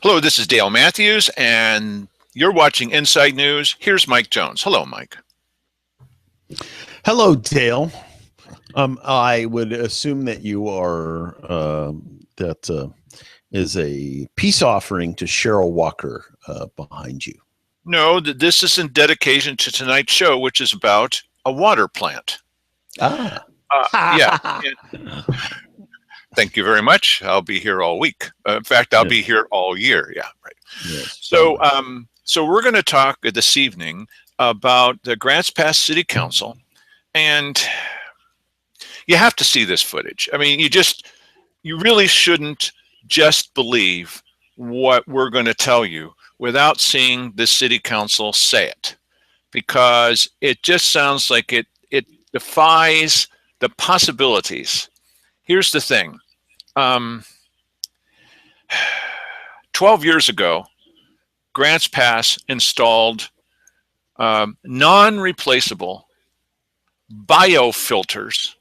Hello, this is Dale Matthews, and you're watching Inside News. Here's Mike Jones. Hello, Mike. Hello, Dale. I would assume that you are that is a peace offering to Cheryl Walker behind you. No, this is in dedication to tonight's show, which is about a water plant. Yeah. Thank you very much. I'll be here all week. In fact, I'll be here all year. Yeah, right. Yes. So we're going to talk this evening about the Grants Pass City Council, and you have to see this footage. I mean, you really shouldn't just believe what we're going to tell you without seeing the City Council say it, because it just sounds like it defies the possibilities. Here's the thing. 12 years ago, Grants Pass installed non-replaceable biofilters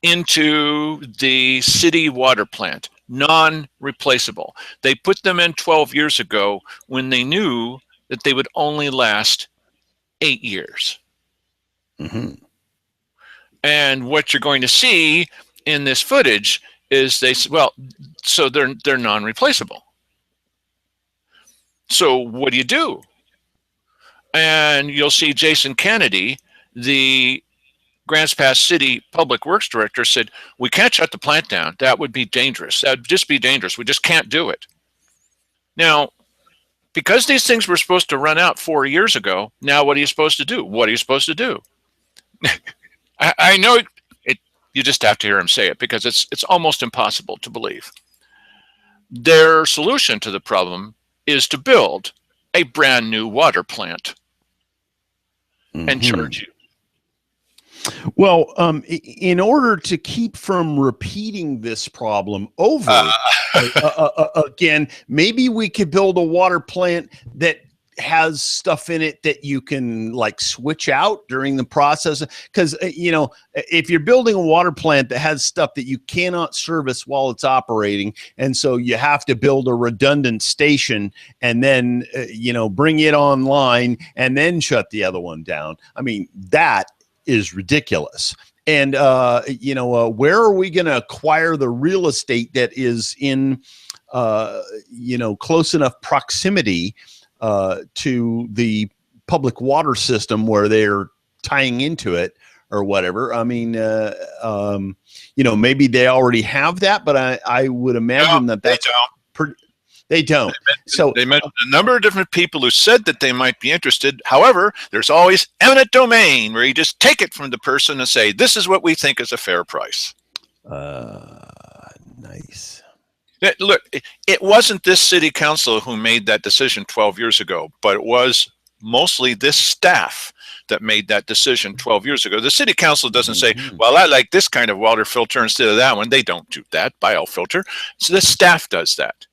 into the city water plant. Non-replaceable. They put them in 12 years ago when they knew that they would only last 8 years. Mm-hmm. And what you're going to see in this footage is so they're non-replaceable. So what do? And you'll see Jason Kennedy, the Grants Pass City Public Works Director, said, we can't shut the plant down. That would be dangerous. That would just be dangerous. We just can't do it. Now, because these things were supposed to run out 4 years ago, now what are you supposed to do? What are you supposed to do? I know it. You just have to hear him say it, because it's almost impossible to believe. Their solution to the problem is to build a brand new water plant and charge you. Well, in order to keep from repeating this problem over again, maybe we could build a water plant that has stuff in it that you can like switch out during the process. Because, if you're building a water plant that has stuff that you cannot service while it's operating, and so you have to build a redundant station and then, bring it online and then shut the other one down. I mean, that is ridiculous. And, where are we going to acquire the real estate that is in, close enough proximity to the public water system where they're tying into it or whatever? I mean, maybe they already have that, but I would imagine that's they don't. So they mentioned a number of different people who said that they might be interested. However, there's always eminent domain where you just take it from the person and say, this is what we think is a fair price. Nice. Look, it wasn't this city council who made that decision 12 years ago, but it was mostly this staff that made that decision 12 years ago. The city council doesn't say, well, I like this kind of water filter instead of that one. They don't do that, biofilter. So the staff does that.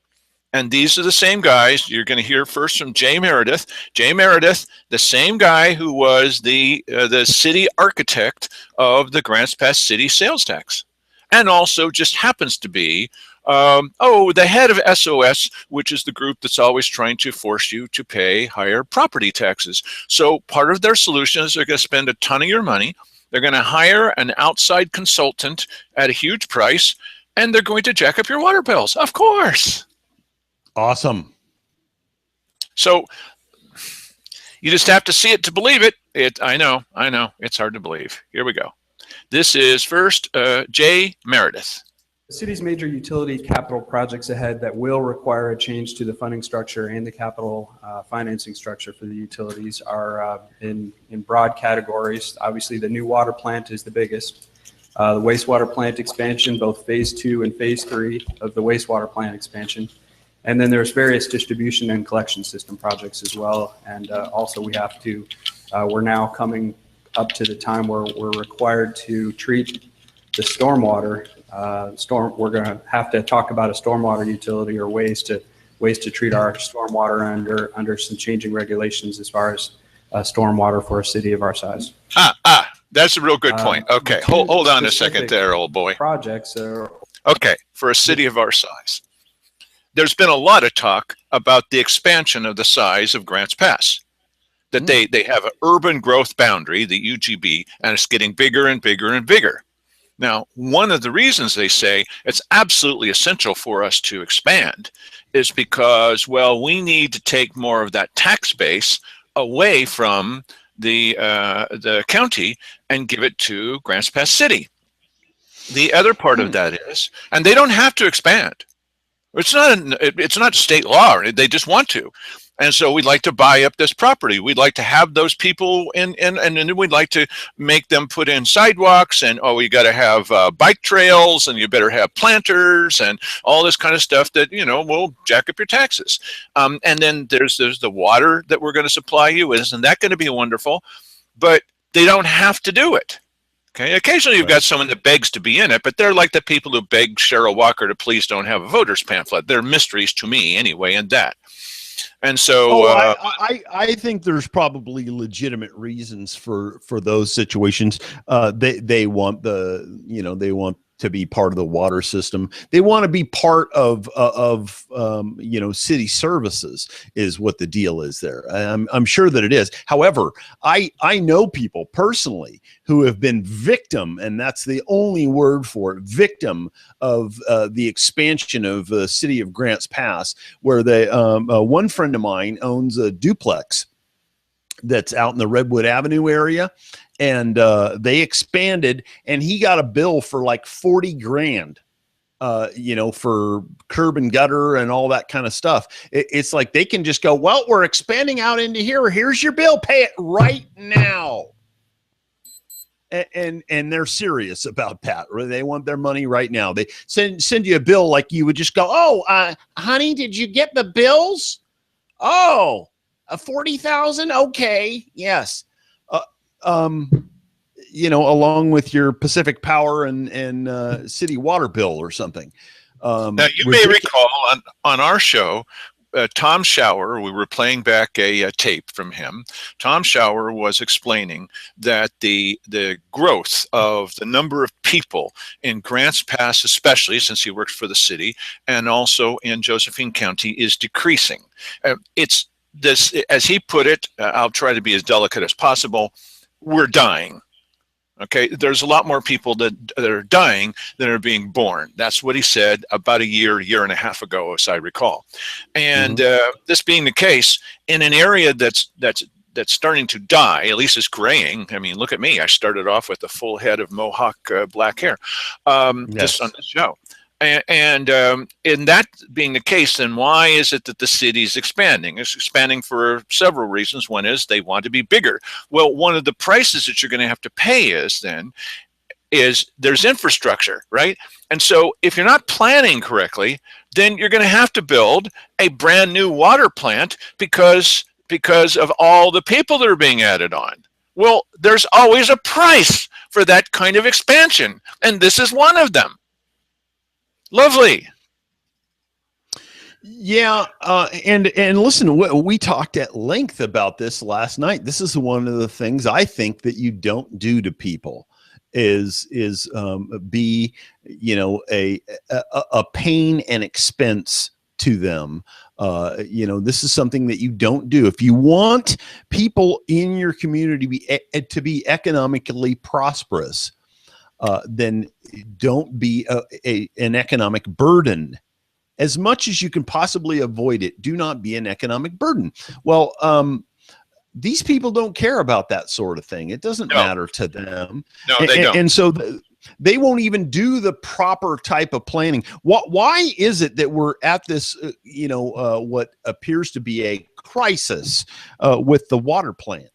And these are the same guys. You're going to hear first from Jay Meredith. Jay Meredith, the same guy who was the city architect of the Grants Pass City sales tax, and also just happens to be the head of SOS, which is the group that's always trying to force you to pay higher property taxes. So part of their solution is they're going to spend a ton of your money. They're going to hire an outside consultant at a huge price, and they're going to jack up your water bills. Of course. Awesome. So you just have to see it to believe it. I know. It's hard to believe. Here we go. This is first Jay Meredith. The city's major utility capital projects ahead that will require a change to the funding structure and the capital financing structure for the utilities are in broad categories. Obviously, the new water plant is the biggest. The wastewater plant expansion, both phase 2 and phase 3 of the wastewater plant expansion. And then there's various distribution and collection system projects as well. And also we're now coming up to the time where we're required to treat the stormwater. We're going to have to talk about a stormwater utility or ways to treat our stormwater under some changing regulations as far as stormwater for a city of our size. That's a real good point. Okay, hold on a second there, old boy. Projects okay, for a city of our size. there's been a lot of talk about the expansion of the size of Grants Pass. That they have an urban growth boundary, the UGB, and it's getting bigger and bigger and bigger. Now, one of the reasons they say it's absolutely essential for us to expand is because, well, we need to take more of that tax base away from the county and give it to Grants Pass City. The other part of that is, and they don't have to expand. It's not state law. They just want to. And so we'd like to buy up this property. We'd like to have those people in, and then we'd like to make them put in sidewalks, and you got to have bike trails, and you better have planters and all this kind of stuff that, will jack up your taxes. And then there's the water that we're going to supply you. Isn't that going to be wonderful? But they don't have to do it. Okay. Occasionally you've got someone that begs to be in it, but they're like the people who beg Cheryl Walker to please don't have a voter's pamphlet. They're mysteries to me anyway, in that. And so I think there's probably legitimate reasons for those situations. They want they want to be part of the water system. They want to be part of city services is what the deal is there. I'm sure that it is. However, I know people personally who have been victim, and that's the only word for it, victim of the expansion of the city of Grants Pass, where one friend of mine owns a duplex that's out in the Redwood Avenue area. And they expanded, and he got a bill for like 40 grand, for curb and gutter and all that kind of stuff. It's like they can just go, well, we're expanding out into here. Here's your bill. Pay it right now. And they're serious about that. They want their money right now. They send you a bill like you would just go, oh, honey, did you get the bills? Oh, 40,000. Okay. Yes. Along with your Pacific Power and city water bill or something. Now, you may recall on our show, Tom Schauer, we were playing back a tape from him. Tom Schauer was explaining that the growth of the number of people in Grants Pass, especially since he works for the city, and also in Josephine County, is decreasing. It's this, as he put it, I'll try to be as delicate as possible. We're dying. Okay, there's a lot more people that are dying than are being born. That's what he said about a year and a half ago, as I recall. And this being the case, in an area that's starting to die, at least it's graying. I mean, look at me. I started off with a full head of Mohawk black hair just on this show. And in that being the case, then why is it that the city is expanding? It's expanding for several reasons. One is they want to be bigger. Well, one of the prices that you're going to have to pay is there's infrastructure, right? And so if you're not planning correctly, then you're going to have to build a brand new water plant because of all the people that are being added on. Well, there's always a price for that kind of expansion, and this is one of them. Lovely. Yeah, and listen, we talked at length about this last night. This is one of the things I think that you don't do to people is be a pain and expense to them. This is something that you don't do. If you want people in your community to be economically prosperous, then don't be an economic burden. As much as you can possibly avoid it, do not be an economic burden. Well, these people don't care about that sort of thing. It doesn't matter to them. No, they don't. And so they won't even do the proper type of planning. Why is it that we're at this, what appears to be a crisis with the water plant?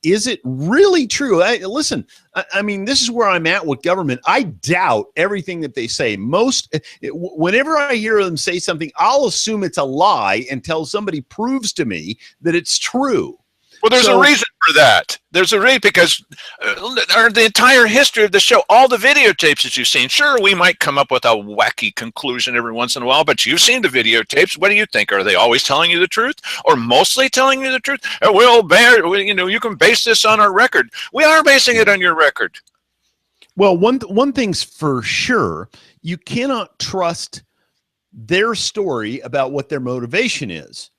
Is it really true? Listen, I mean, this is where I'm at with government. I doubt everything that they say. Whenever I hear them say something, I'll assume it's a lie until somebody proves to me that it's true. Well, there's a reason for that. There's a reason because the entire history of the show, all the videotapes that you've seen, sure, we might come up with a wacky conclusion every once in a while, but you've seen the videotapes. What do you think? Are they always telling you the truth or mostly telling you the truth? You can base this on our record. We are basing it on your record. Well, one thing's for sure, you cannot trust their story about what their motivation is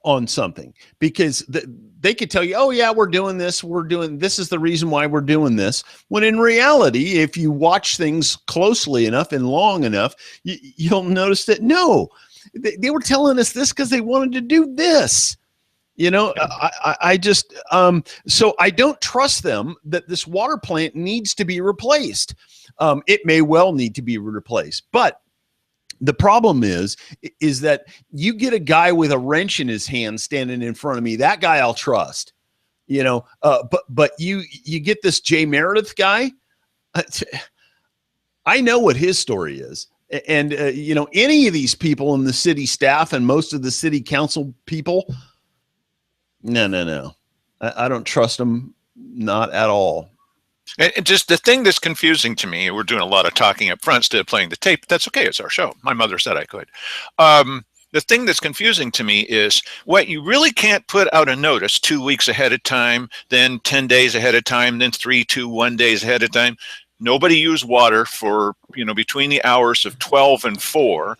on something, because they could tell you, oh yeah, we're doing this, this is the reason why we're doing this, when in reality, if you watch things closely enough and long enough, you'll notice that no, they were telling us this because they wanted to do this. I just so I don't trust them that this water plant needs to be replaced. It may well need to be replaced, but the problem is that you get a guy with a wrench in his hand standing in front of me. That guy I'll trust, but you get this Jay Meredith guy. I know what his story is. And, any of these people in the city staff and most of the city council people, no. I don't trust them. Not at all. And just the thing that's confusing to me, we're doing a lot of talking up front instead of playing the tape. That's okay. It's our show. My mother said I could. The thing that's confusing to me is what you really can't put out a notice 2 weeks ahead of time, then 10 days ahead of time, then 3, 2, 1 days ahead of time. Nobody used water for, between the hours of 12 and 4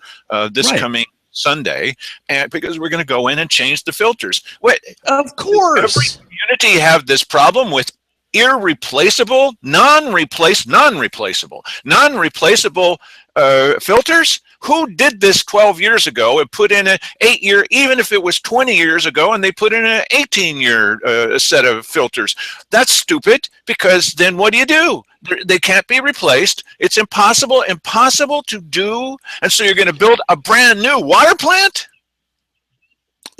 this coming Sunday, and because we're going to go in and change the filters. Of course. Every community have this problem with irreplaceable, non-replaceable filters. Who did this 12 years ago and put in an 8-year, even if it was 20 years ago, and they put in an 18-year set of filters? That's stupid, because then what do? They can't be replaced. It's impossible to do. And so you're going to build a brand new water plant?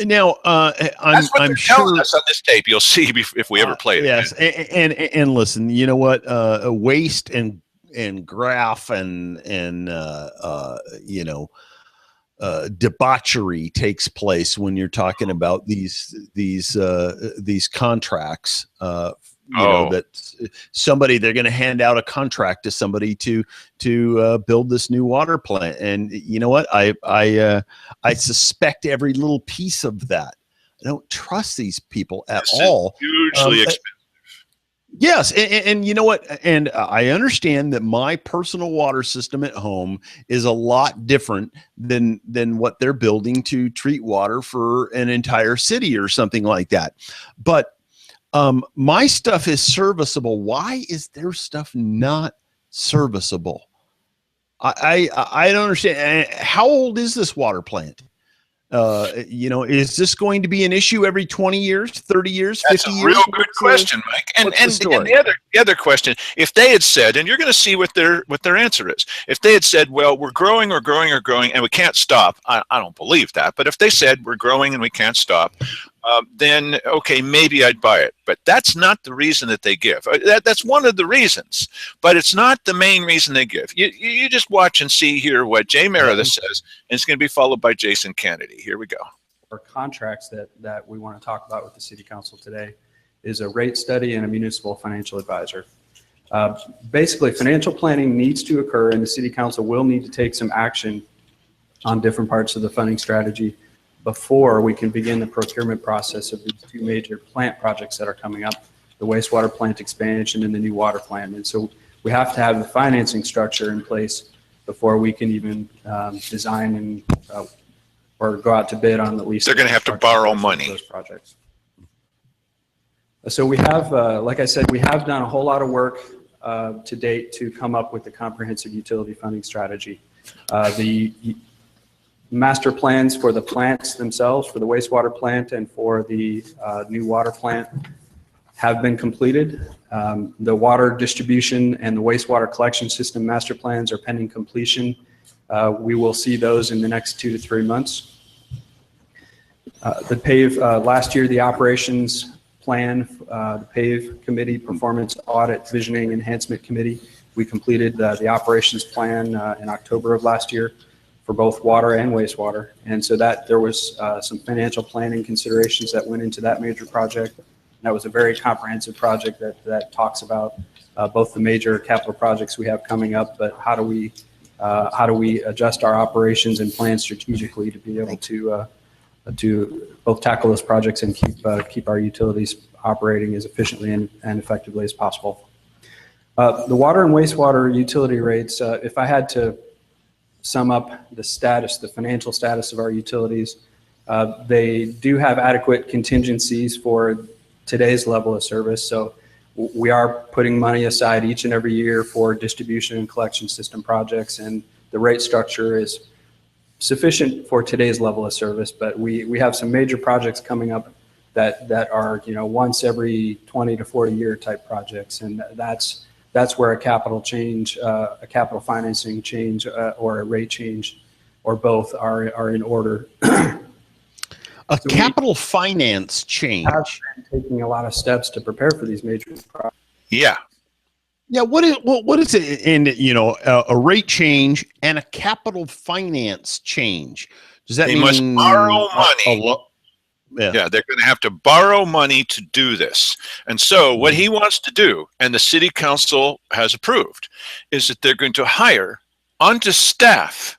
Now, That's what I'm they're sure telling us on this tape. You'll see if we ever play it. Yes, and listen, you know what? Waste and graph and debauchery takes place when you're talking about these contracts. That they're going to hand out a contract to somebody to build this new water plant, and you know what? I suspect every little piece of that. I don't trust these people at all. Hugely expensive. Yes, and you know what? And I understand that my personal water system at home is a lot different than what they're building to treat water for an entire city or something like that. But my stuff is serviceable. Why is their stuff not serviceable? I don't understand. How old is this water plant? Is this going to be an issue every 20 years, 30 years, 50 years? That's a real good question, Mike. And the other question, if they had said, and you're going to see what their answer is. If they had said, well, we're growing, and we can't stop. I don't believe that. But if they said we're growing and we can't stop, then okay, maybe I'd buy it. But that's not the reason that they give. That's one of the reasons, but it's not the main reason they give. You just watch and see here what Jay Meredith says, and it's going to be followed by Jason Kennedy. Here we go. Our contracts that we want to talk about with the City Council today is a rate study and a municipal financial advisor. Basically, financial planning needs to occur, and the City Council will need to take some action on different parts of the funding strategy before we can begin the procurement process of these two major plant projects that are coming up, the wastewater plant expansion and the new water plant. And so we have to have the financing structure in place before we can even design and or go out to bid on the lease. They're going to have to borrow money. Those projects. So we have, like I said, we have done a whole lot of work to date to come up with the comprehensive utility funding strategy. The master plans for the plants themselves, for the wastewater plant and for the new water plant, have been completed. The water distribution and the wastewater collection system master plans are pending completion. We will see those in the next 2 to 3 months. The PAVE, last year, the operations plan, the PAVE committee, performance audit, visioning enhancement committee, we completed the operations plan in October of last year for both water and wastewater. And so that there was some financial planning considerations that went into that major project. That was a very comprehensive project that talks about both the major capital projects we have coming up, but how do we adjust our operations and plan strategically to be able to both tackle those projects and keep our utilities operating as efficiently and effectively as possible. The water and wastewater utility rates, if I had to sum up the status, the financial status of our utilities. They do have adequate contingencies for today's level of service. So we are putting money aside each and every year for distribution and collection system projects, and the rate structure is sufficient for today's level of service. But we have some major projects coming up that are, you know, once every 20 to 40 year type projects, and that's where a capital change, a capital financing change, or a rate change, or both are in order. A capital finance change. Have been taking a lot of steps to prepare for these major projects. Yeah. Yeah, what is it? And you know, a rate change and a capital finance change. Does that mean they must borrow money? Yeah, they're going to have to borrow money to do this. And so what he wants to do, and the city council has approved, is that they're going to hire onto staff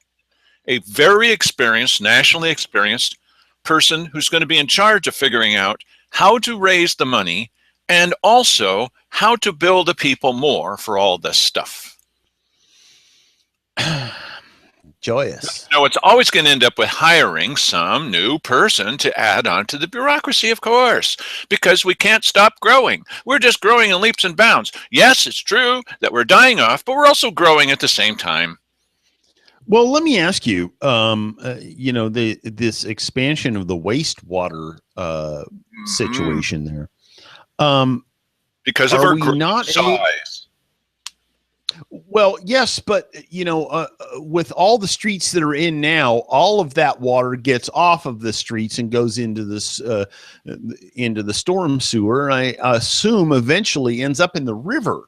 a very experienced, nationally experienced person who's going to be in charge of figuring out how to raise the money and also how to bill the people more for all this stuff. Joyous. No, it's always going to end up with hiring some new person to add on to the bureaucracy, of course, because we can't stop growing. We're just growing in leaps and bounds. Yes, it's true that we're dying off, but we're also growing at the same time. Well, let me ask you, you know, this expansion of the wastewater situation there. Because of our size. Well, yes, but you know, with all the streets that are in now, all of that water gets off of the streets and goes into this into the storm sewer. I assume eventually ends up in the river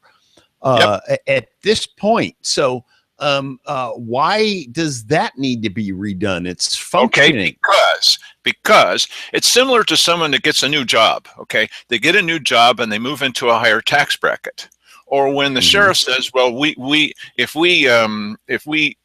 at this point. So why does that need to be redone? It's functioning. Okay, because it's similar to someone that gets a new job. Okay, they get a new job and they move into a higher tax bracket. Or when the sheriff says, "Well, if we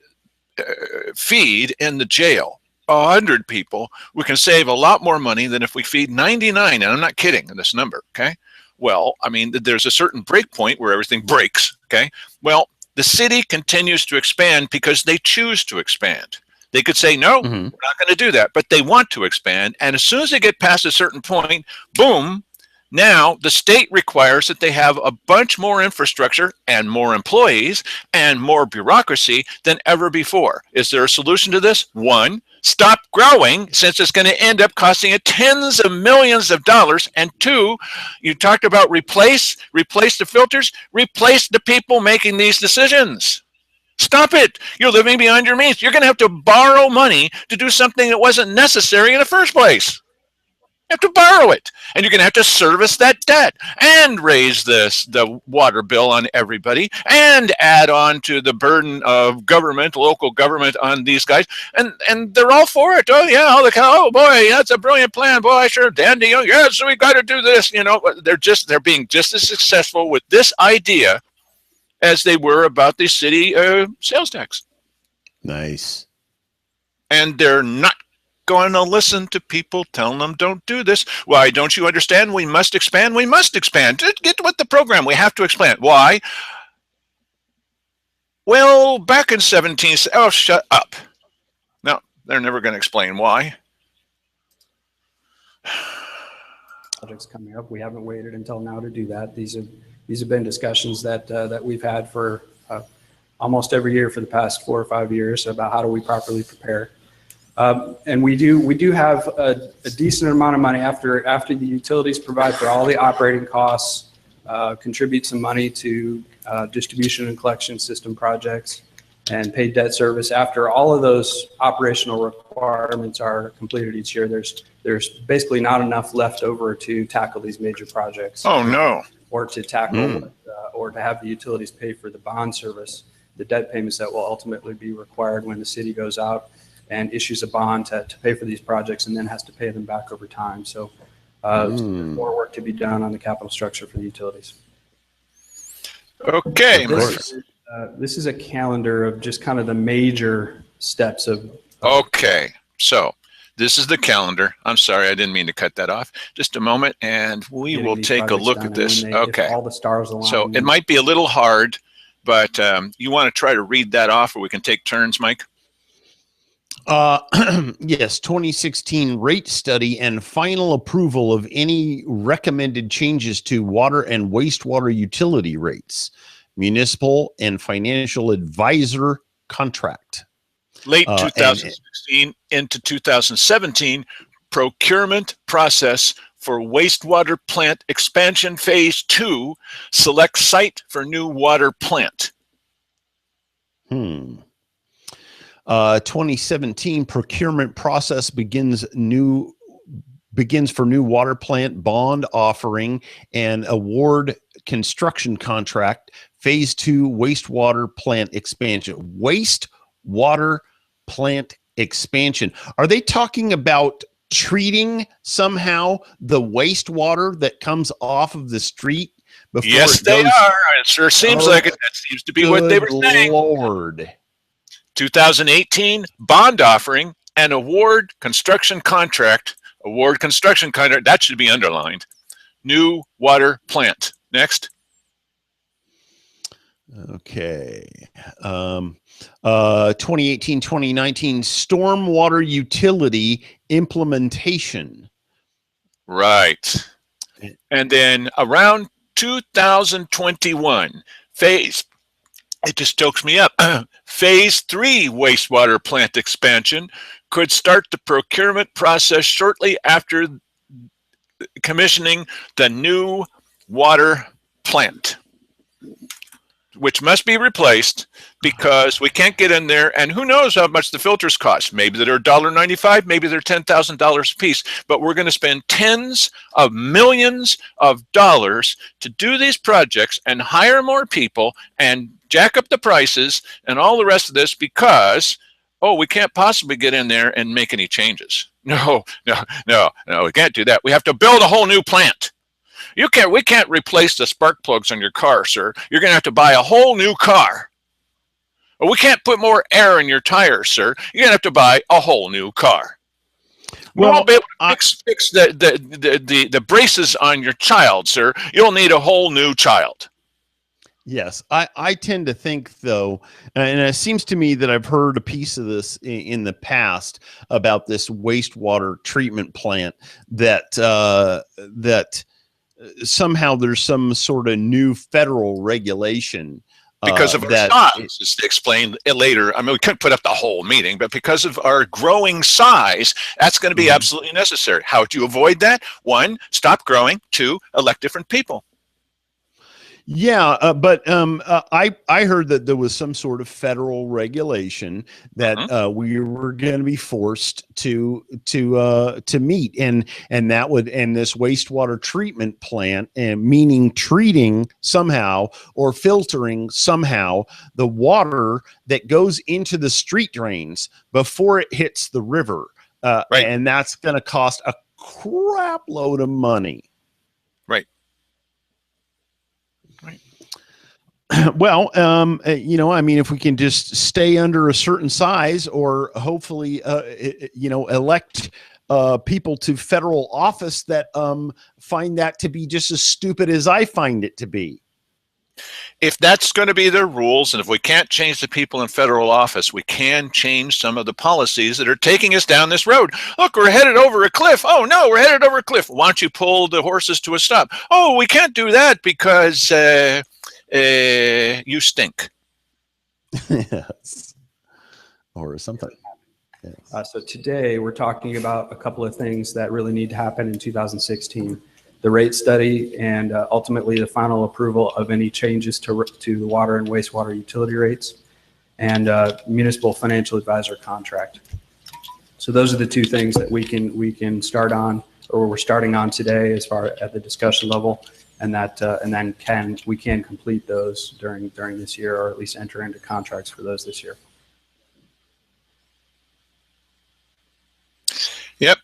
feed in the jail 100 people, we can save a lot more money than if we feed 99." And I'm not kidding in this number. Okay. Well, I mean, there's a certain break point where everything breaks. Okay. Well, the city continues to expand because they choose to expand. They could say, no, we're not going to do that, but they want to expand. And as soon as they get past a certain point, boom. Now, the state requires that they have a bunch more infrastructure and more employees and more bureaucracy than ever before. Is there a solution to this? One, stop growing, since it's going to end up costing you tens of millions of dollars. And two, you talked about replace the filters, replace the people making these decisions. Stop it. You're living beyond your means. You're going to have to borrow money to do something that wasn't necessary in the first place. You have to borrow it, and you're going to have to service that debt and raise the water bill on everybody and add on to the burden of government, local government on these guys. And they're all for it. Oh, yeah. Oh, boy, that's a brilliant plan. Boy, sure, dandy. Oh, yes, we got to do this. You know, they're being just as successful with this idea as they were about the city sales tax. Nice. And they're not going to listen to people telling them don't do this. Why don't you understand? We must expand. We must expand. Get with the program. We have to expand. Why? Well, back in 17, oh, shut up. No, they're never going to explain why. Projects coming up. We haven't waited until now to do that. These have been discussions that we've had for almost every year for the past 4 or 5 years about how do we properly prepare. And we do have a decent amount of money after the utilities provide for all the operating costs, contribute some money to distribution and collection system projects, and pay debt service. After all of those operational requirements are completed each year, there's basically not enough left over to tackle these major projects. Oh no! Or to tackle or to have the utilities pay for the bond service, the debt payments that will ultimately be required when the city goes out and issues a bond to pay for these projects and then has to pay them back over time. So there's more work to be done on the capital structure for the utilities. Okay. This is a calendar of just kind of the major steps of. Okay. So this is the calendar. I'm sorry, I didn't mean to cut that off. Just a moment, and we will take a look at this. Okay. All the stars align. So it might be a little hard, but you want to try to read that off, or we can take turns, Mike? Yes, 2016 rate study and final approval of any recommended changes to water and wastewater utility rates, municipal and financial advisor contract. Late And 2016 into 2017, procurement process for wastewater plant expansion phase 2, select site for new water plant. 2017 procurement process begins for new water plant bond offering and award construction contract phase 2 wastewater plant expansion. Wastewater plant expansion. Are they talking about treating somehow the wastewater that comes off of the street before Yes, it they goes? are. It sure seems like it. That seems to be what they were saying. Lord. 2018 bond offering and award construction contract. Award construction contract. That should be underlined. New water plant. Next. Okay. 2018-2019 stormwater utility implementation. Right. And then around 2021, it just stokes me up. Phase 3 wastewater plant expansion could start the procurement process shortly after commissioning the new water plant, which must be replaced because we can't get in there, and who knows how much the filters cost. Maybe they're $1.95, maybe they're $10,000 a piece, but we're going to spend tens of millions of dollars to do these projects and hire more people and jack up the prices and all the rest of this because, we can't possibly get in there and make any changes. No, we can't do that. We have to build a whole new plant. We can't replace the spark plugs on your car, sir. You're going to have to buy a whole new car. Or we can't put more air in your tires, sir. You're going to have to buy a whole new car. We won't be able to fix the braces on your child, sir. You'll need a whole new child. Yes, I tend to think, though, and it seems to me that I've heard a piece of this in the past about this wastewater treatment plant that somehow there's some sort of new federal regulation because of our size. Just to explain it later. I mean, we couldn't put up the whole meeting, but because of our growing size, that's going to be absolutely necessary. How do you avoid that? 1, stop growing. 2, elect different people. Yeah, but I heard that there was some sort of federal regulation that we were going to be forced to meet, and this wastewater treatment plant, and meaning treating somehow or filtering somehow the water that goes into the street drains before it hits the river, right. And that's going to cost a crap load of money. Right. Well, I mean, if we can just stay under a certain size, or hopefully, elect people to federal office that find that to be just as stupid as I find it to be. If that's going to be their rules, and if we can't change the people in federal office, we can change some of the policies that are taking us down this road. Look, we're headed over a cliff. Oh, no, we're headed over a cliff. Why don't you pull the horses to a stop? Oh, we can't do that because you stink. Yes. Or something. Yes. So today we're talking about a couple of things that really need to happen in 2016. The rate study and ultimately the final approval of any changes to the water and wastewater utility rates, and municipal financial advisor contract. So those are the two things that we can start on, or we're starting on today as far at the discussion level, and then we can complete those during this year, or at least enter into contracts for those this year. Yep.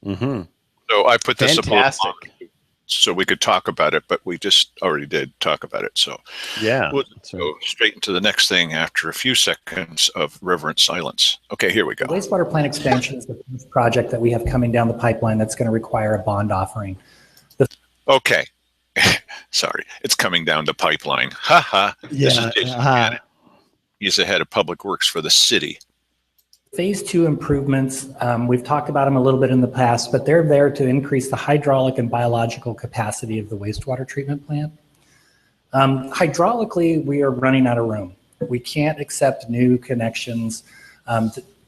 Mm-hmm. So I put this Fantastic. up so we could talk about it, but we just already did talk about it. So yeah, we'll go straight into the next thing after a few seconds of reverent silence. Okay, here we go. The wastewater plant expansion is the first project that we have coming down the pipeline that's going to require a bond offering. Okay. Sorry, it's coming down the pipeline. Ha ha. Yeah. He's the head of public works for the city. phase two improvements, we've talked about them a little bit in the past, but they're there to increase the hydraulic and biological capacity of the wastewater treatment plant. Hydraulically, we are running out of room. We can't accept new connections.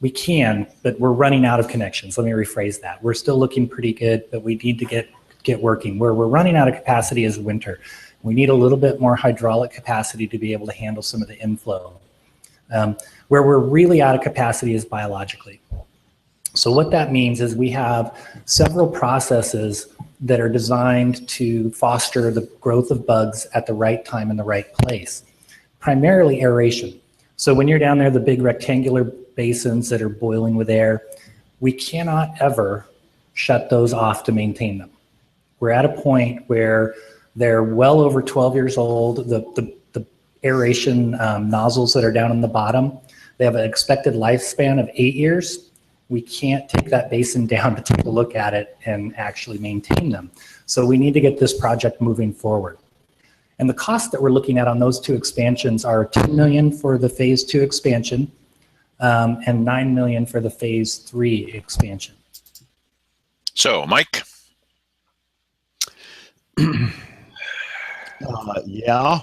We can, but we're running out of connections. Let me rephrase that. We're still looking pretty good, but we need to get working. Where we're running out of capacity is winter. We need a little bit more hydraulic capacity to be able to handle some of the inflow. Where we're really out of capacity is biologically. So what that means is we have several processes that are designed to foster the growth of bugs at the right time in the right place. Primarily aeration. So when you're down there, the big rectangular basins that are boiling with air, we cannot ever shut those off to maintain them. We're at a point where they're well over 12 years old. The aeration nozzles that are down on the bottom, they have an expected lifespan of 8 years. We can't take that basin down to take a look at it and actually maintain them. So we need to get this project moving forward. And the cost that we're looking at on those two expansions are $10 million for the phase 2 expansion and $9 million for the phase 3 expansion. So, Mike? Yeah.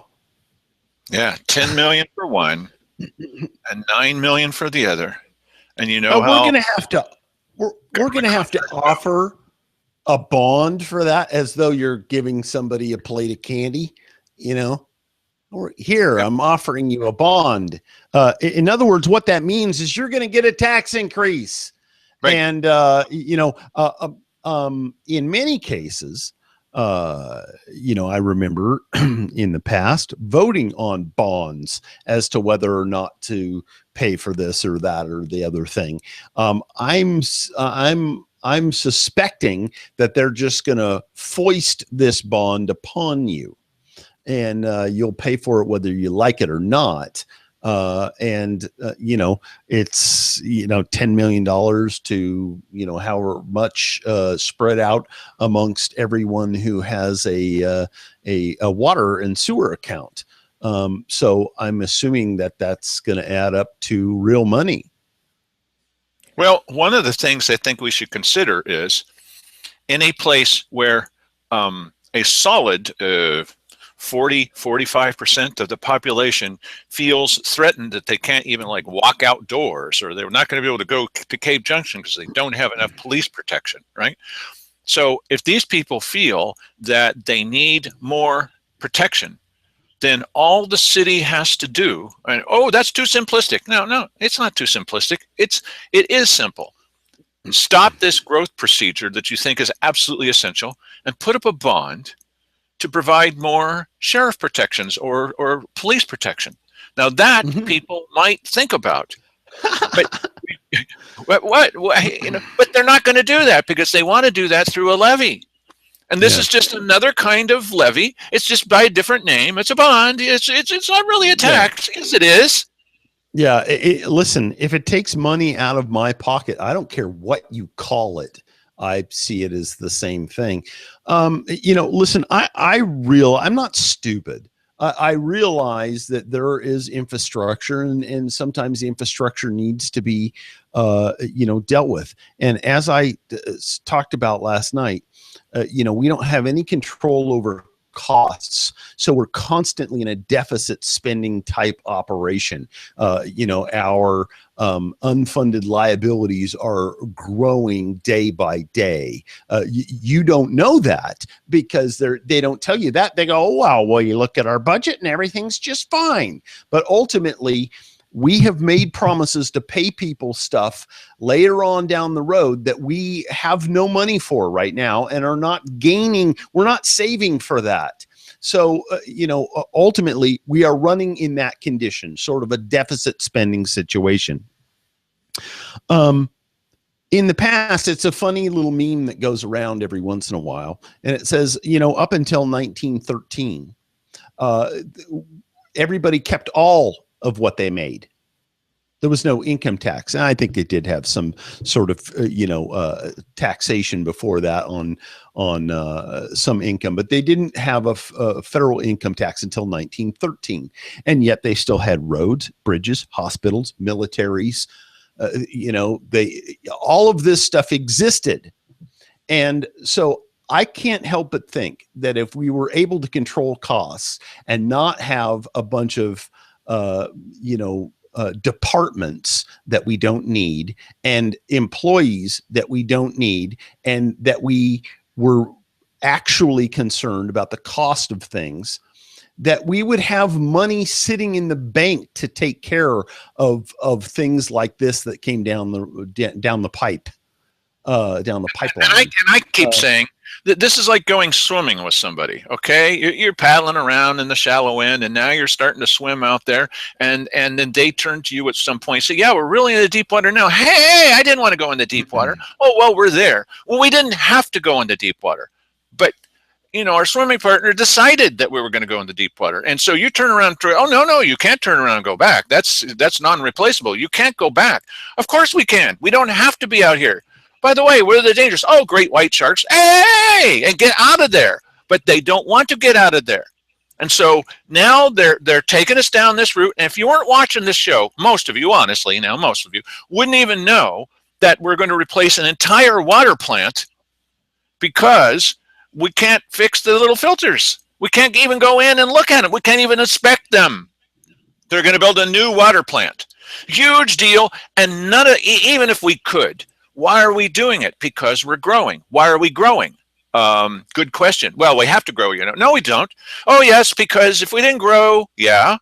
Yeah, 10 million for one and 9 million for the other. And you know we're gonna have to offer a bond for that, as though you're giving somebody a plate of candy, you know. Or here, I'm offering you a bond. In other words, what that means is you're going to get a tax increase, right. And in many cases, I remember in the past voting on bonds as to whether or not to pay for this or that or the other thing. I'm suspecting that they're just going to foist this bond upon you, and you'll pay for it whether you like it or not. It's $10 million to however much spread out amongst everyone who has a water and sewer account. So I'm assuming that that's going to add up to real money. Well, one of the things I think we should consider is in a place where a solid 45% of the population feels threatened that they can't even walk outdoors, or they're not going to be able to go to Cave Junction because they don't have enough police protection, right? So if these people feel that they need more protection, then all the city has to do, and that's too simplistic. No, it's not too simplistic. It is simple. Stop this growth procedure that you think is absolutely essential and put up a bond to provide more sheriff protections or police protection. Now that people might think about, but but they're not going to do that because they want to do that through a levy. And this is just another kind of levy. It's just by a different name. It's a bond. It's not really a tax. Yeah. Yes, it is. Yeah. Listen, if it takes money out of my pocket, I don't care what you call it. I see it as the same thing. Listen, I'm not stupid. I realize that there is infrastructure and sometimes the infrastructure needs to be, dealt with. And as I talked about last night, we don't have any control over costs. So we're constantly in a deficit spending type operation. Our unfunded liabilities are growing day by day. You don't know that because they don't tell you that. They go, well, you look at our budget and everything's just fine. But ultimately, we have made promises to pay people stuff later on down the road that we have no money for right now and are not gaining. We're not saving for that. So, ultimately, we are running in that condition, sort of a deficit spending situation. In the past, it's a funny little meme that goes around every once in a while. And it says, up until 1913, everybody kept all of what they made. There was no income tax. And I think they did have some sort of, taxation before that on some income, but they didn't have a federal income tax until 1913. And yet they still had roads, bridges, hospitals, militaries, all of this stuff existed. And so I can't help but think that if we were able to control costs and not have a bunch of, departments that we don't need and employees that we don't need, and that we were actually concerned about the cost of things, that we would have money sitting in the bank to take care of things like this that came down the pipe. Down the pipeline. And I keep saying that this is like going swimming with somebody. Okay, you're paddling around in the shallow end, and now you're starting to swim out there, and then they turn to you at some point and say, "Yeah, we're really in the deep water now." Hey, I didn't want to go in the deep water. Oh, well, we're there. Well, we didn't have to go into deep water, but our swimming partner decided that we were going to go into deep water, and so you turn around. Oh no, you can't turn around and go back. That's non-replaceable. You can't go back. Of course we can. We don't have to be out here. By the way, where are the dangers? Oh, great white sharks. Hey, and get out of there. But they don't want to get out of there. And so now they're taking us down this route. And if you weren't watching this show, most of you, honestly, now most of you, wouldn't even know that we're going to replace an entire water plant because we can't fix the little filters. We can't even go in and look at them. We can't even inspect them. They're going to build a new water plant. Huge deal. And even if we could, why are we doing it? Because we're growing. Why are we growing? Good question. Well, we have to grow, No, we don't. Oh, yes, because if we didn't grow, yeah.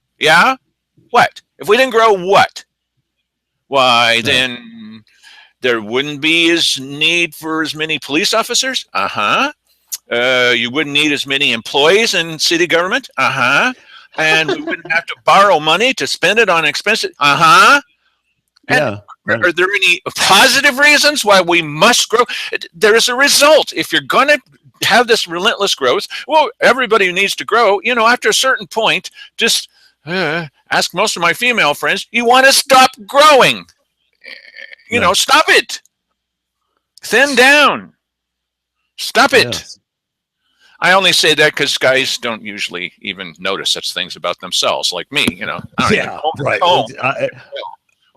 What? If we didn't grow, what? Why, then there wouldn't be as need for as many police officers? You wouldn't need as many employees in city government? And we wouldn't have to borrow money to spend it on expenses? Yeah. Right. Are there any positive reasons why we must grow? There is a result. If you're going to have this relentless growth, well, everybody needs to grow. After a certain point, just ask most of my female friends, you want to stop growing. Stop it. Thin down. Stop it. Yes. I only say that because guys don't usually even notice such things about themselves, like me. Right.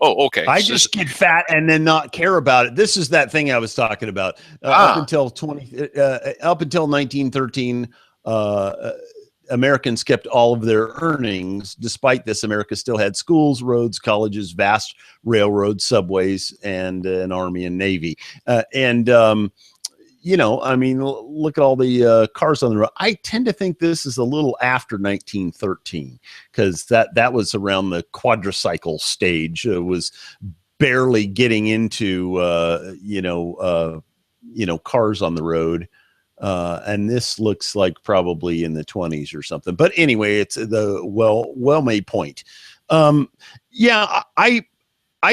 Oh, okay. I just get fat and then not care about it. This is that thing I was talking about. Up until 1913, Americans kept all of their earnings. Despite this, America still had schools, roads, colleges, vast railroads, subways, and an army and navy. Look at all the cars on the road. I tend to think this is a little after 1913, because that was around the quadricycle stage. It was barely getting into cars on the road, and this looks like probably in the 20s or something. But anyway, it's the well-made point. I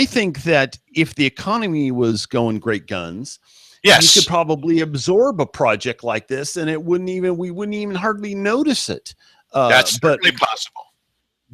think that if the economy was going great guns, yes, you could probably absorb a project like this, and we wouldn't even hardly notice it. That's certainly possible.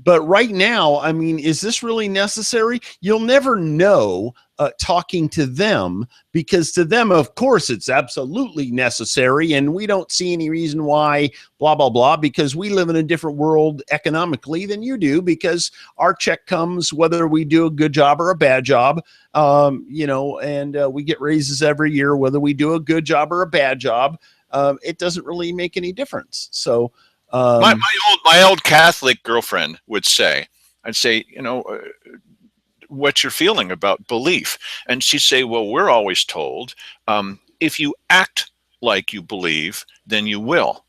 But right now, is this really necessary? You'll never know talking to them, because to them, of course, it's absolutely necessary, and we don't see any reason why, blah, blah, blah, because we live in a different world economically than you do, because our check comes whether we do a good job or a bad job, and we get raises every year, whether we do a good job or a bad job. It doesn't really make any difference. So my old Catholic girlfriend would say, I'd say, what's your feeling about belief? And she'd say, well, we're always told, if you act like you believe, then you will.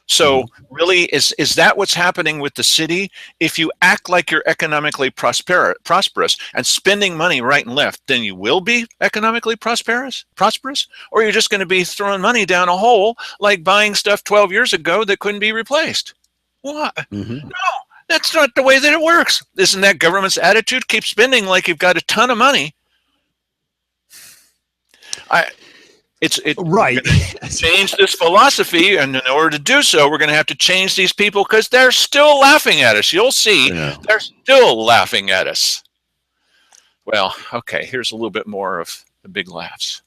So really, is that what's happening with the city? If you act like you're economically prosperous and spending money right and left, then you will be economically prosperous? Or you're just going to be throwing money down a hole, like buying stuff 12 years ago that couldn't be replaced? What? No, that's not the way that it works. Isn't that government's attitude? Keep spending like you've got a ton of money. Right. Change this philosophy, and in order to do so, we're going to have to change these people, because they're still laughing at us. You'll see, they're still laughing at us. Well, okay, here's a little bit more of the big laughs.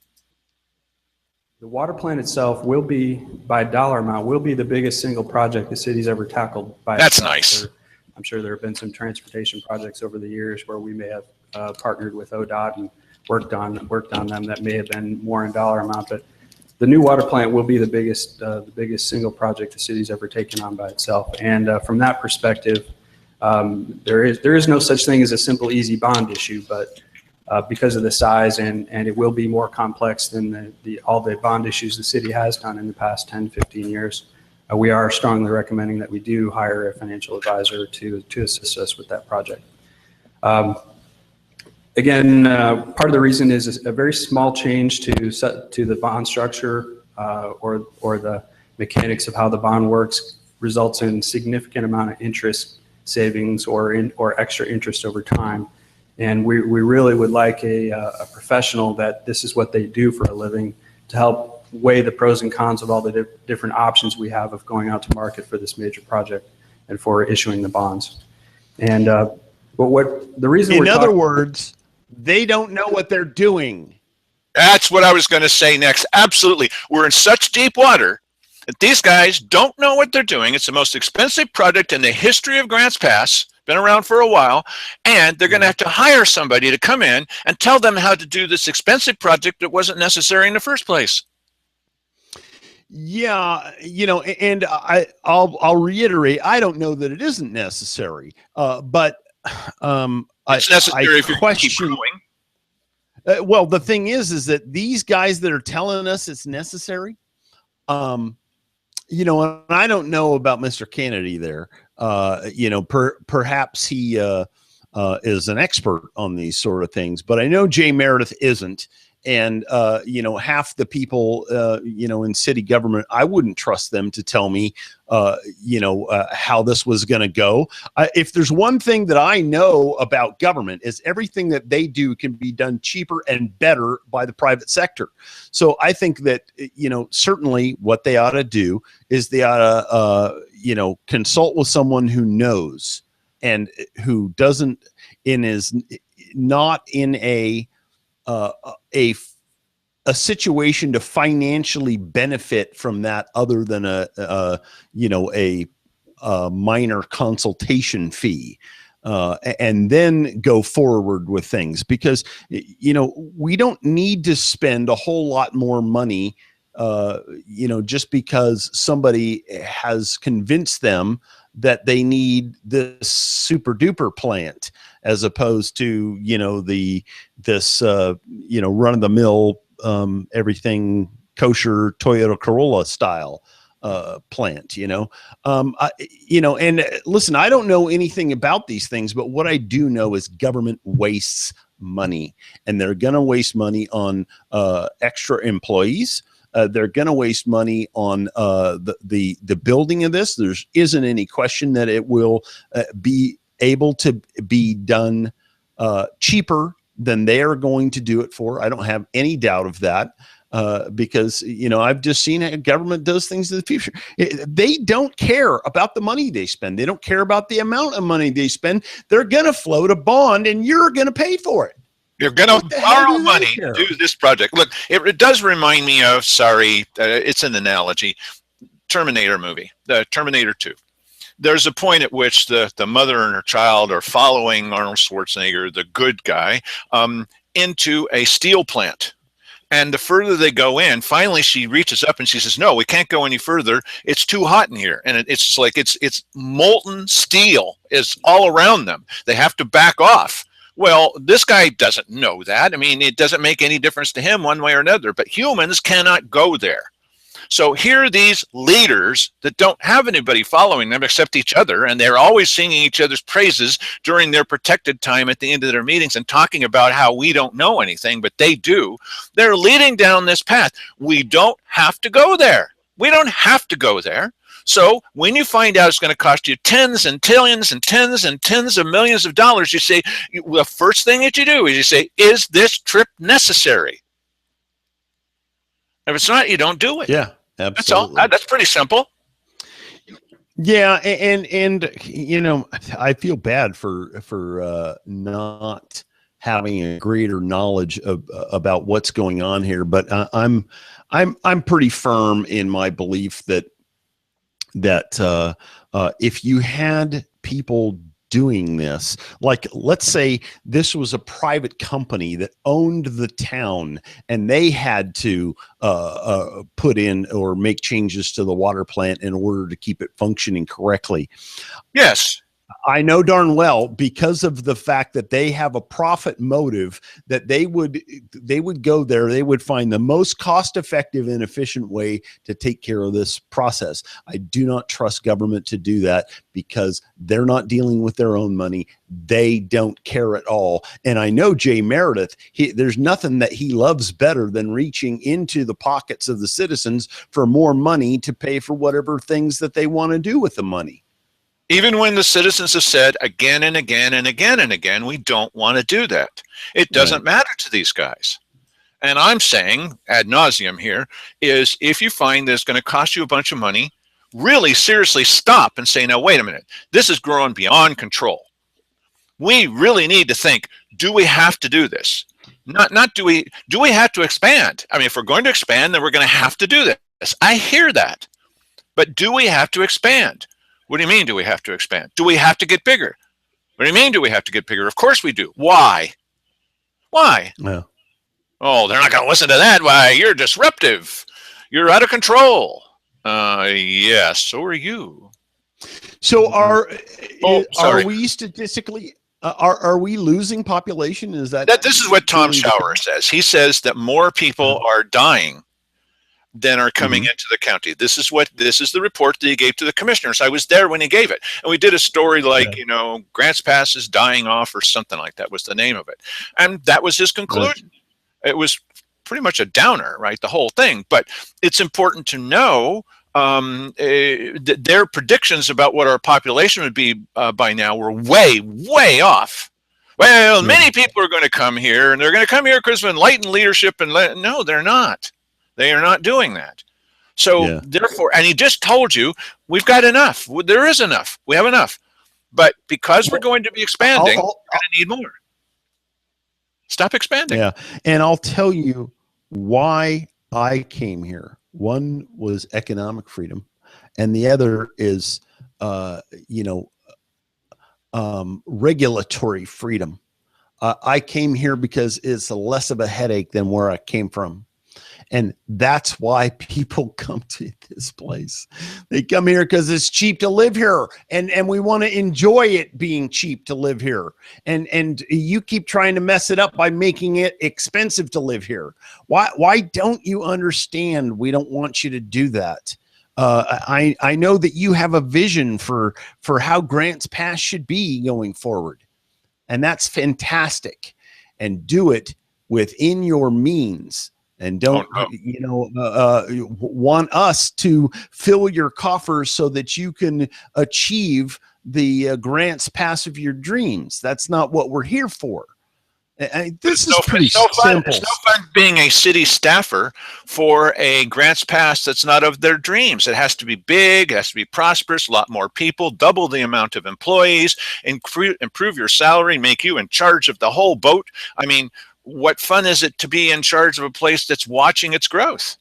The water plant itself will be, by dollar amount, will be the biggest single project the city's ever tackled by That's itself. nice. I'm sure there have been some transportation projects over the years where we may have partnered with ODOT and worked on them that may have been more in dollar amount, but the new water plant will be the biggest single project the city's ever taken on by itself. And from that perspective, there is no such thing as a simple, easy bond issue, but because of the size and it will be more complex than all the bond issues the city has done in the past 10, 15 years. We are strongly recommending that we do hire a financial advisor to assist us with that project. Again, part of the reason is a very small change to the bond structure or the mechanics of how the bond works results in significant amount of interest savings or extra interest over time. And we really would like a professional that this is what they do for a living to help weigh the pros and cons of all the different options we have of going out to market for this major project and for issuing the bonds. And but what the reason in other words, they don't know what they're doing. That's what I was going to say next. Absolutely. We're in such deep water that these guys don't know what they're doing. It's the most expensive project in the history of Grants Pass, been around for a while, and they're going to have to hire somebody to come in and tell them how to do this expensive project that wasn't necessary in the first place. Yeah, and I'll reiterate, I don't know that it isn't necessary, but it's necessary if you keep going. Well, the thing is that these guys that are telling us it's necessary, and I don't know about Mr. Kennedy there. Perhaps he is an expert on these sort of things, but I know Jay Meredith isn't. And, half the people, in city government, I wouldn't trust them to tell me, how this was going to go. If there's one thing that I know about government is everything that they do can be done cheaper and better by the private sector. So I think that, certainly what they ought to do is they ought to, consult with someone who knows and who doesn't is not in a situation to financially benefit from that other than a minor consultation fee, and then go forward with things, because we don't need to spend a whole lot more money just because somebody has convinced them that they need this super duper plant, as opposed to this run of the mill everything kosher Toyota Corolla style plant. And listen, I don't know anything about these things, but what I do know is government wastes money, and they're going to waste money on extra employees. They're going to waste money on the building of this. There isn't any question that it will be able to be done cheaper than they are going to do it for. I don't have any doubt of that, because I've just seen how government does things in the future. They don't care about the money they spend. They don't care about the amount of money they spend. They're going to float a bond, and you're going to pay for it. You're going to borrow money to do this project. Look, it does remind me of, it's an analogy, Terminator movie, the Terminator 2. There's a point at which the mother and her child are following Arnold Schwarzenegger, the good guy, into a steel plant. And the further they go in, finally she reaches up and she says, "No, we can't go any further. It's too hot in here." And it's just like it's molten steel is all around them. They have to back off. Well, this guy doesn't know that. I mean, it doesn't make any difference to him one way or another, but humans cannot go there. So here are these leaders that don't have anybody following them except each other, and they're always singing each other's praises during their protected time at the end of their meetings and talking about how we don't know anything, but they do. They're leading down this path. We don't have to go there. We don't have to go there. So when you find out it's going to cost you tens and tens of millions of dollars, you say, the first thing that you do is you say, is this trip necessary? If it's not, you don't do it. Yeah, absolutely. That's all. That's pretty simple. Yeah, and I feel bad for not having a greater knowledge about what's going on here, but I'm pretty firm in my belief that if you had people doing this, like let's say this was a private company that owned the town and they had to put in or make changes to the water plant in order to keep it functioning correctly. Yes. I know darn well, because of the fact that they have a profit motive, that they would go there, they would find the most cost-effective and efficient way to take care of this process. I do not trust government to do that because they're not dealing with their own money. They don't care at all. And I know Jay Meredith, there's nothing that he loves better than reaching into the pockets of the citizens for more money to pay for whatever things that they want to do with the money. Even when the citizens have said again and again and again and again, we don't want to do that. It doesn't matter to these guys. And I'm saying ad nauseum here is if you find that it's going to cost you a bunch of money, really seriously stop and say, now, wait a minute, this is growing beyond control. We really need to think, do we have to do this? Not do we have to expand? I mean, if we're going to expand, then we're going to have to do this. I hear that. But do we have to expand? What do you mean, do we have to expand? Do we have to get bigger? What do you mean, do we have to get bigger? Of course we do. Why? Why? Yeah. Oh, they're not going to listen to that. Why? You're disruptive. You're out of control. Yes, so are you. So are sorry. we statistically, are we losing population? Is that this is what Tom Schauer says. He says that more people are dying than are coming into the county. This is the report that he gave to the commissioners. I was there when he gave it. And we did a story like, you know, Grants Pass is dying off or something like that was the name of it. And that was his conclusion. It was pretty much a downer, right? The whole thing. But it's important to know their predictions about what our population would be by now were way, way off. Well, many people are going to come here and they're going to come here because of enlightened leadership. And no, they're not. They are not doing that. So therefore, and he just told you, we've got enough. There is enough. We have enough. But because we're going to be expanding, we're going to need more. Stop expanding. Yeah. And I'll tell you why I came here. One was economic freedom. And the other is, regulatory freedom. I came here because it's less of a headache than where I came from. And that's why people come to this place. They come here because it's cheap to live here. And we want to enjoy it being cheap to live here. And you keep trying to mess it up by making it expensive to live here. Why don't you understand? We don't want you to do that. I know that you have a vision for how Grants Pass should be going forward. And that's fantastic. And do it within your means. And don't, want us to fill your coffers so that you can achieve the Grants Pass of your dreams. That's not what we're here for. This is pretty simple. It's no fun being a city staffer for a Grants Pass that's not of their dreams. It has to be big, it has to be prosperous, a lot more people, double the amount of employees, improve your salary, make you in charge of the whole boat. I mean, what fun is it to be in charge of a place that's watching its growth?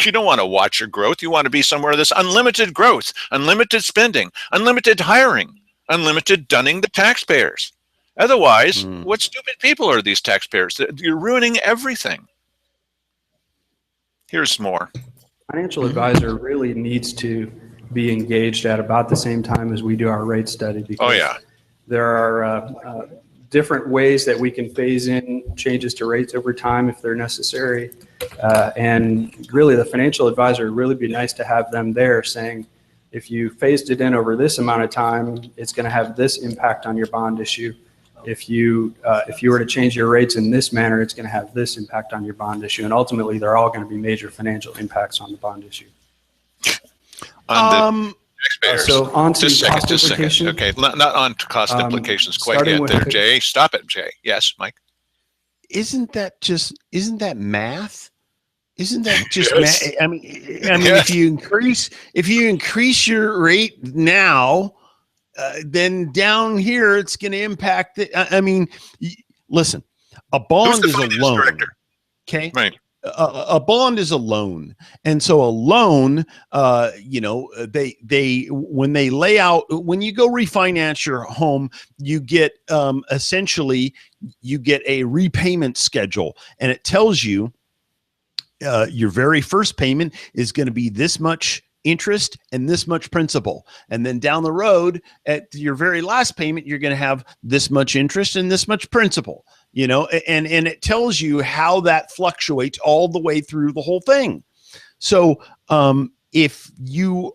You don't want to watch your growth. You want to be somewhere that's unlimited growth, unlimited spending, unlimited hiring, unlimited dunning the taxpayers. Otherwise, what stupid people are these taxpayers? You're ruining everything. Here's more. Financial advisor really needs to be engaged at about the same time as we do our rate study. Because there are different ways that we can phase in changes to rates over time if they're necessary. And really the financial advisor, would really be nice to have them there saying, if you phased it in over this amount of time, it's going to have this impact on your bond issue. If you were to change your rates in this manner, it's going to have this impact on your bond issue. And ultimately, they're all going to be major financial impacts on the bond issue. So on to cost implications. Okay, not on to cost implications quite yet there, Jay. Stop it, Jay. Yes, Mike. Isn't that math? Isn't that just math? I mean, yes. if you increase your rate now, then down here it's going to impact it. I mean, listen, a bond is a loan. Okay. Right. a bond is a loan, and so a loan, they when they lay out, when you go refinance your home, you get essentially you get a repayment schedule, and it tells you your very first payment is going to be this much interest and this much principal, and then down the road at your very last payment you're going to have this much interest and this much principal, and it tells you how that fluctuates all the way through the whole thing. So if you,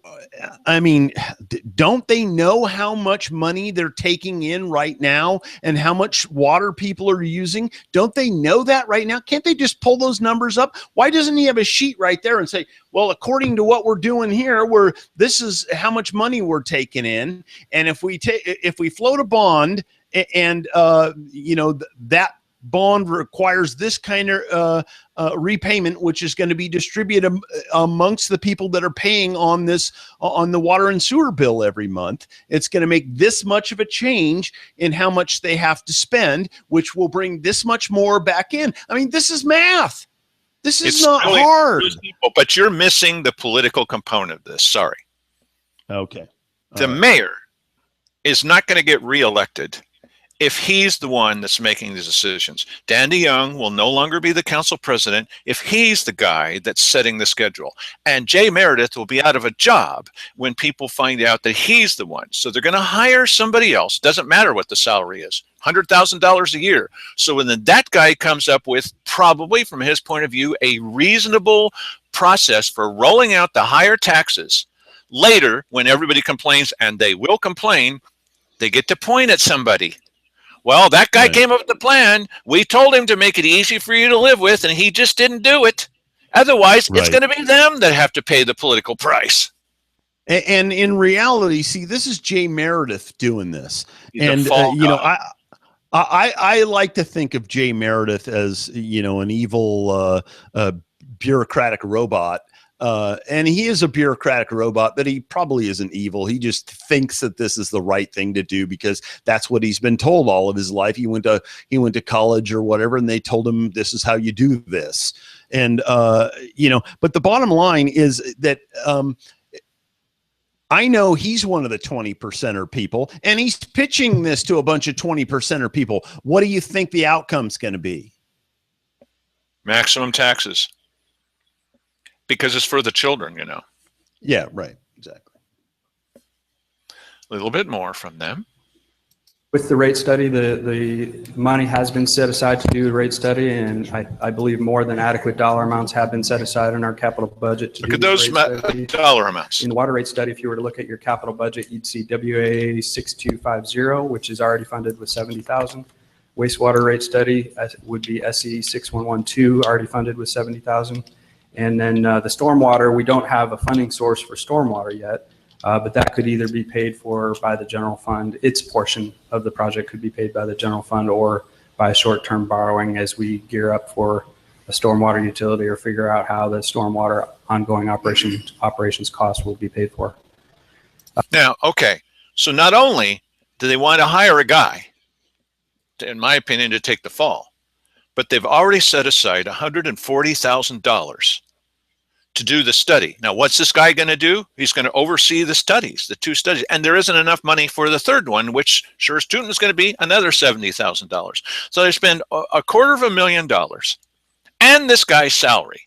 don't they know how much money they're taking in right now and how much water people are using? Don't they know that right now? Can't they just pull those numbers up? Why doesn't he have a sheet right there and say, well, according to what we're doing here, this is how much money we're taking in. And if we float a bond and, that bond requires this kind of repayment, which is going to be distributed amongst the people that are paying on the water and sewer bill every month. It's going to make this much of a change in how much they have to spend, which will bring this much more back in. I mean, this is math. This is not really hard. But you're missing the political component of this. Sorry. Okay. The mayor is not going to get reelected if he's the one that's making the decisions. Dan DeYoung will no longer be the council president if he's the guy that's setting the schedule. And Jay Meredith will be out of a job when people find out that he's the one. So they're going to hire somebody else. Doesn't matter what the salary is, $100,000 a year. So when that guy comes up with, probably from his point of view, a reasonable process for rolling out the higher taxes, later when everybody complains, and they will complain, they get to point at somebody. Well, that guy came up with the plan. We told him to make it easy for you to live with, and he just didn't do it. Otherwise, it's going to be them that have to pay the political price. And in reality, see, this is Jay Meredith doing this. And, I like to think of Jay Meredith as, an evil bureaucratic robot. And he is a bureaucratic robot, but he probably isn't evil. He just thinks that this is the right thing to do because that's what he's been told all of his life. He went to college or whatever, and they told him this is how you do this. And, but the bottom line is that, I know he's one of the 20%er people, and he's pitching this to a bunch of 20%er people. What do you think the outcome's going to be? Maximum taxes. Because it's for the children, Yeah, right. Exactly. A little bit more from them. With the rate study, the money has been set aside to do the rate study, and I believe more than adequate dollar amounts have been set aside in our capital budget to look at those dollar amounts. In the water rate study, if you were to look at your capital budget, you'd see WA 6250, which is already funded with $70,000. Wastewater rate study would be SE 6112, already funded with $70,000. And then the stormwater, we don't have a funding source for stormwater yet, but that could either be paid for by the general fund. Its portion of the project could be paid by the general fund or by short-term borrowing as we gear up for a stormwater utility or figure out how the stormwater ongoing operations costs will be paid for. Now, okay, so not only do they want to hire a guy, in my opinion, to take the fall, but they've already set aside $140,000 to do the study. Now, what's this guy going to do? He's going to oversee the studies, the two studies. And there isn't enough money for the third one, which sure as tootin' is going to be another $70,000. So they spend $250,000 and this guy's salary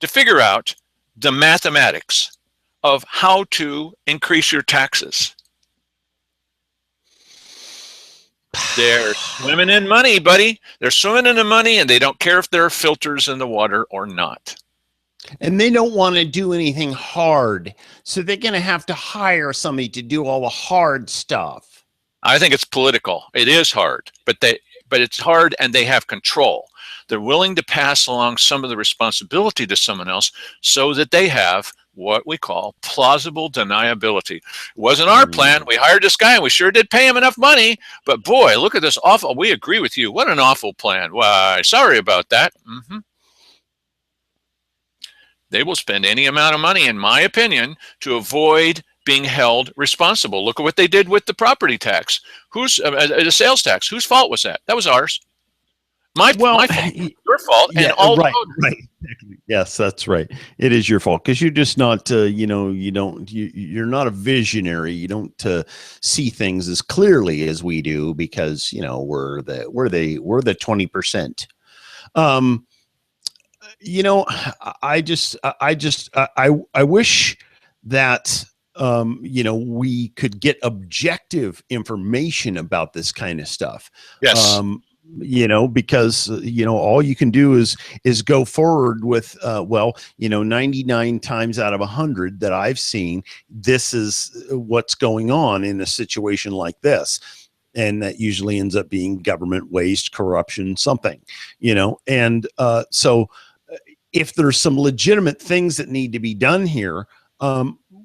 to figure out the mathematics of how to increase your taxes. They're swimming in money, buddy. They're swimming in the money, and they don't care if there are filters in the water or not. And they don't want to do anything hard, so they're going to have to hire somebody to do all the hard stuff. I think it's political. It is hard, but it's hard, and they have control. They're willing to pass along some of the responsibility to someone else so that they have what we call plausible deniability. It wasn't our plan. We hired this guy and we sure did pay him enough money, but boy, look at this awful, we agree with you. What an awful plan. Why, sorry about that. They will spend any amount of money, in my opinion, to avoid being held responsible. Look at what they did with the property tax. The sales tax? Whose fault was that? That was ours. My fault, your fault, and yeah, all right. Yes, that's right. It is your fault because you're just not, you're not a visionary. You don't see things as clearly as we do because we're the 20%. I wish that we could get objective information about this kind of stuff. Yes. Because all you can do is go forward with 99 times out of 100 that I've seen, this is what's going on in a situation like this. And that usually ends up being government waste, corruption, something, and so if there's some legitimate things that need to be done here,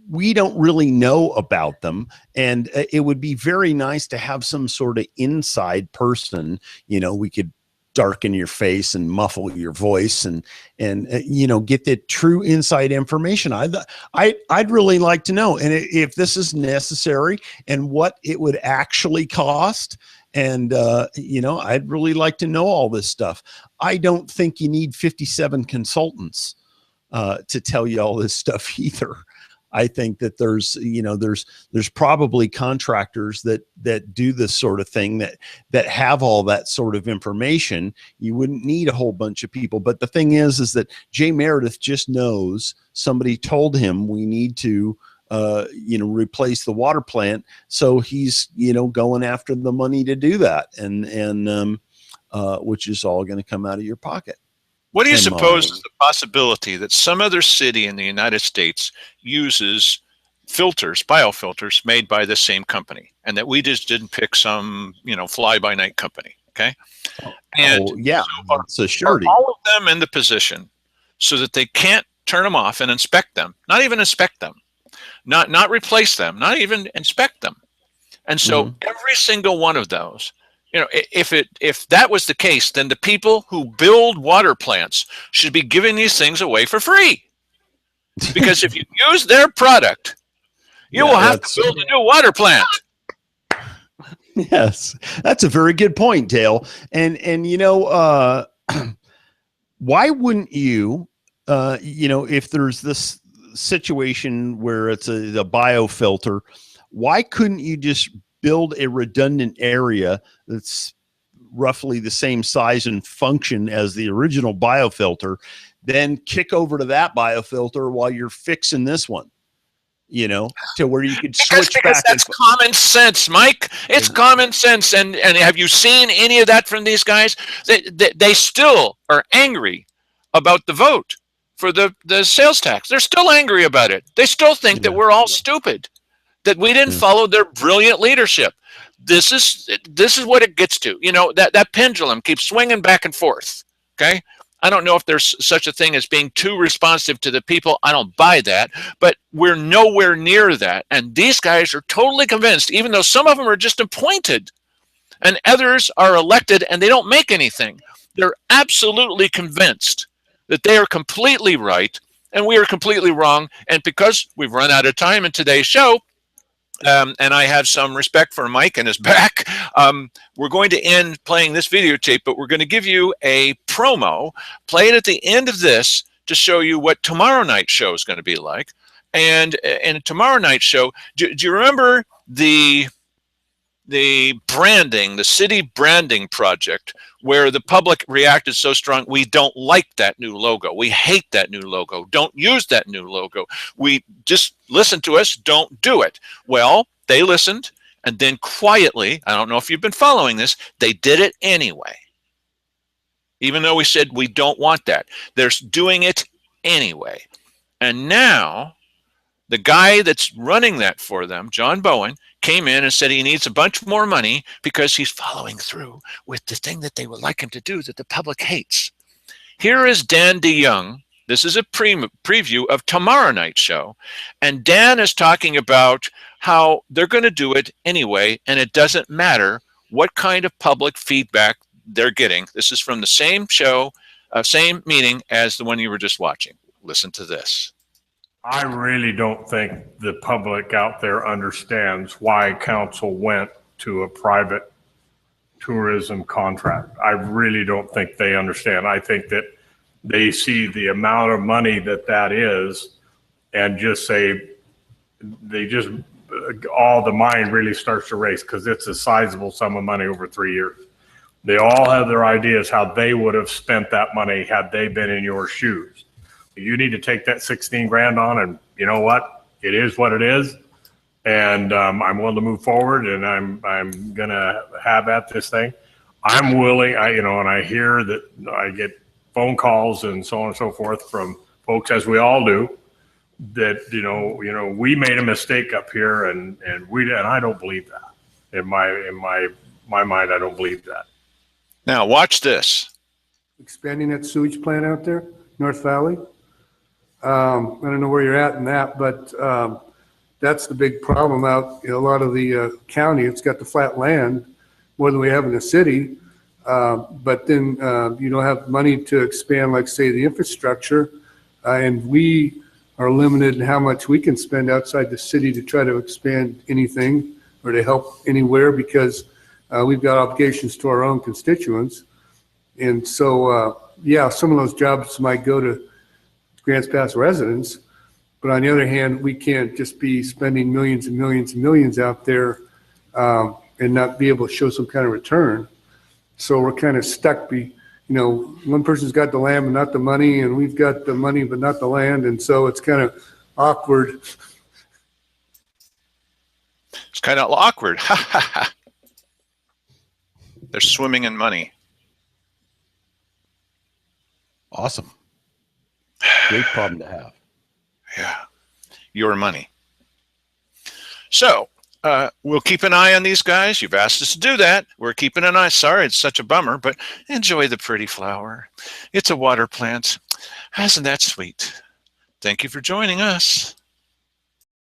we don't really know about them. And it would be very nice to have some sort of inside person, we could darken your face and muffle your voice and get the true inside information. I'd really like to know. And if this is necessary and what it would actually cost. And, I'd really like to know all this stuff. I don't think you need 57 consultants to tell you all this stuff either. I think that there's probably contractors that do this sort of thing that have all that sort of information. You wouldn't need a whole bunch of people. But the thing is that Jay Meredith just knows somebody told him we need to replace the water plant. So he's, going after the money to do that. And which is all going to come out of your pocket. What do you suppose is the possibility that some other city in the United States uses filters, biofilters made by the same company, and that we just didn't pick some, fly-by-night company? Okay. And it's a surety. All of them in the position so that they can't turn them off and inspect them, not even inspect them, not replace them, not even inspect them. And so every single one of those, if that was the case, then the people who build water plants should be giving these things away for free. Because if you use their product, you will have to build a new water plant. Yes, that's a very good point, Dale. And why wouldn't you, if there's this situation where it's a biofilter, why couldn't you just build a redundant area that's roughly the same size and function as the original biofilter, then kick over to that biofilter while you're fixing this one, to where you could switch because back. That's common sense, Mike. It's common sense. And have you seen any of that from these guys? They still are angry about the vote for the sales tax. They're still angry about it. They still think that we're all stupid, that we didn't follow their brilliant leadership. This is what it gets to. That pendulum keeps swinging back and forth. Okay. I don't know if there's such a thing as being too responsive to the people. I don't buy that, but we're nowhere near that. And these guys are totally convinced, even though some of them are just appointed and others are elected and they don't make anything. They're absolutely convinced that they are completely right and we are completely wrong. And because we've run out of time in today's show, and I have some respect for Mike and his back, we're going to end playing this videotape, but we're going to give you a promo, play it at the end of this to show you what tomorrow night's show is going to be like. And in tomorrow night's show, do you remember the branding, the city branding project, where the public reacted so strong? We don't like that new logo. We hate that new logo. Don't use that new logo. We just listen to us. Don't do it. Well, they listened, and then quietly, I don't know if you've been following this, they did it anyway. Even though we said we don't want that, they're doing it anyway. And now the guy that's running that for them, John Bowen, came in and said he needs a bunch more money because he's following through with the thing that they would like him to do that the public hates. Here is Dan DeYoung. This is a preview of tomorrow night's show. And Dan is talking about how they're going to do it anyway, and it doesn't matter what kind of public feedback they're getting. This is from the same show, same meeting as the one you were just watching. Listen to this. I really don't think the public out there understands why council went to a private tourism contract. I really don't think they understand. I think that they see the amount of money that is and just say, all the mind really starts to race because it's a sizable sum of money over 3 years. They all have their ideas how they would have spent that money had they been in your shoes. You need to take that 16 grand on, and you know what? It is what it is. And I'm willing to move forward, and I'm gonna have at this thing. I'm willing. And I hear that I get phone calls and so on and so forth from folks, as we all do, that we made a mistake up here, and I don't believe that. In my mind, I don't believe that. Now watch this. Expanding that sewage plant out there, North Valley. I don't know where you're at in that, but that's the big problem out in a lot of the county. It's got the flat land more than we have in the city. But then you don't have money to expand, like say, the infrastructure. And we are limited in how much we can spend outside the city to try to expand anything or to help anywhere, because we've got obligations to our own constituents. And so, yeah, some of those jobs might go to Grants Pass residents, but on the other hand, we can't just be spending millions and millions and millions out there and not be able to show some kind of return. So we're kind of stuck. One person's got the land but not the money, and we've got the money but not the land, and so it's kind of awkward. It's kind of awkward. They're swimming in money. Awesome. Great problem to have. Yeah, your money. So we'll keep an eye on these guys. You've asked us to do that. We're keeping an eye. Sorry, it's such a bummer, but enjoy the pretty flower. It's a water plant. Isn't that sweet? Thank you for joining us.